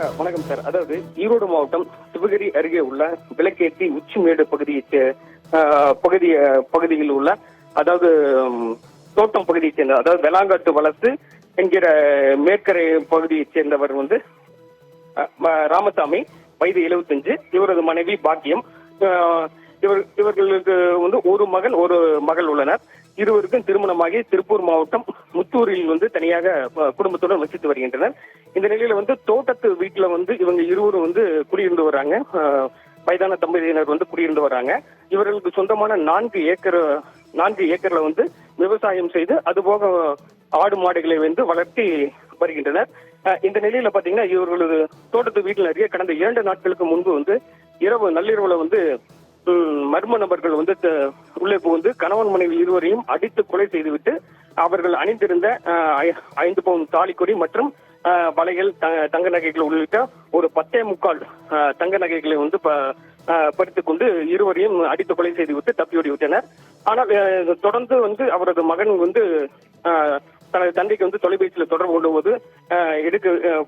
வணக்கம் சார். அதாவது ஈரோடு மாவட்டம் சிவகிரி அருகே உள்ள விளக்கேத்தி உச்சிமேடு பகுதியில் உள்ள அதாவது தோட்டம் பகுதியைச் சேர்ந்த அதாவது வெளாங்காட்டு வளர்த்து என்கிற மேற்கரை பகுதியைச் சேர்ந்தவர் ராமசாமி, வயது 75. இவரது மனைவி பாக்கியம். இவர்களுக்கு ஒரு மகன் ஒரு மகள் உள்ளனர். இருவருக்கும் திருமணமாகி திருப்பூர் மாவட்டம் முத்தூரில் தனியாக குடும்பத்துடன் வசித்து வருகின்றனர். இந்த நிலையில தோட்டத்து வீட்டுல இவங்க இருவரும் குடியிருந்து வராங்க. வயதான தம்பதியினர் குடியிருந்து வராங்க. இவர்களுக்கு சொந்தமான 4 ஏக்கர்ல விவசாயம் செய்து அதுபோக ஆடு மாடுகளை வளர்த்தி வருகின்றனர். இந்த நிலையில பாத்தீங்கன்னா இவர்களது தோட்டத்து வீட்டில் நிறைய கடந்த 2 நாட்களுக்கு முன்பு நள்ளிரவுல மர்ம நபர்கள் உள்ளே புகுந்து கணவன் மனைவி இருவரையும் அடித்து கொலை செய்துவிட்டு அவர்கள் அணிந்திருந்த 5 பவுன் தாலிக்கொடி மற்றும் வளையல், தங்க நகைகள் உள்ளிட்ட ஒரு 10.25 தங்க நகைகளை பறித்துக் கொண்டு இருவரையும் அடித்து கொலை செய்துவிட்டு தப்பியோடி விட்டனர். ஆனால் தொடர்ந்து அவரது மகன் தனது தந்தைக்கு தொலைபேசியில் தொடர்பு கொள்ளும்போது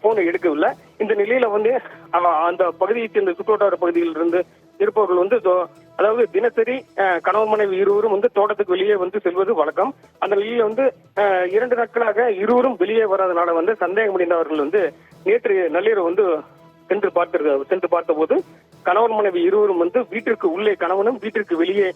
போனை எடுக்கவில்லை. இந்த நிலையில அந்த பகுதியைச் சேர்ந்த சுற்றுவட்டார பகுதியில் இருந்து இருப்பவர்கள் அதாவது தினசரி கணவன் மனைவி இருவரும் தோட்டத்துக்கு வெளியே செல்வது வழக்கம். அந்த நிலையில 2 நாட்களாக இருவரும் வெளியே வராதனால சந்தேகமடைந்தவர்கள் நேற்று நள்ளிரவு சென்று பார்த்தபோது கணவன் மனைவி இருவரும் வீட்டிற்கு உள்ளே கணவனும் வீட்டிற்கு வெளியே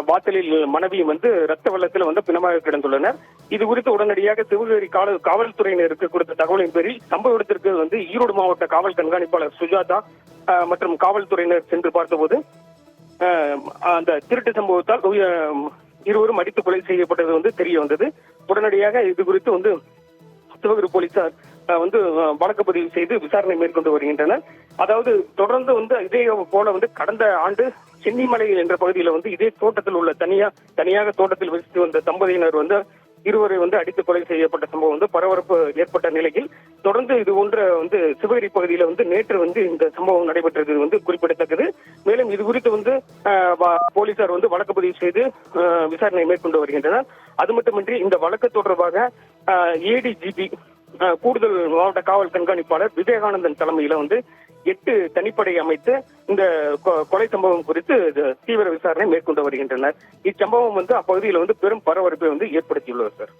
வாசலில் மனைவியும் ரத்த வெள்ளத்தில் பிணமாக கிடந்துள்ளனர். இது குறித்து உடனடியாக சிவகிரி காவல்துறையினருக்கு கொடுத்த தகவலின் பேரில் சம்பவ இடத்திற்கு ஈரோடு மாவட்ட காவல் கண்காணிப்பாளர் சுஜாதா மற்றும் காவல்துறையினர் சென்று பார்த்தபோது அந்த திருட்டு சம்பவத்தால் இருவரும் அடித்து கொலை செய்யப்பட்டது தெரிய வந்தது. உடனடியாக இது குறித்து சிவகிரி போலீசார் வழக்கு பதிவு செய்து விசாரணை மேற்கொண்டு வருகின்றனர். அதாவது தொடர்ந்து இதே போல கடந்த ஆண்டு சென்னிமலை என்ற பகுதியில இதே தோட்டத்தில் உள்ள தனியாக தோட்டத்தில் வசித்து வந்த தம்பதியினர் இருவரை அடித்து கொலை செய்யப்பட்ட சம்பவம் பரபரப்பு ஏற்பட்ட நிலையில் தொடர்ந்து இது போன்ற சிவகிரி பகுதியில நேற்று இந்த சம்பவம் நடைபெற்றது குறிப்பிடத்தக்கது. மேலும் இது குறித்து போலீசார் வழக்கு பதிவு செய்து விசாரணை மேற்கொண்டு வருகின்றனர். அது மட்டுமின்றி இந்த வழக்கு தொடர்பாக ஏடிஜிபி கூடுதல் மாவட்ட காவல் கண்காணிப்பாளர் விவேகானந்தன் தலைமையில 8 தனிப்படை அமைத்து இந்த கொலை சம்பவம் குறித்து தீவிர விசாரணை மேற்கொண்டு வருகின்றனர். இச்சம்பவம் அப்பகுதியில் பெரும் பரபரப்பை ஏற்படுத்தியுள்ளது சார்.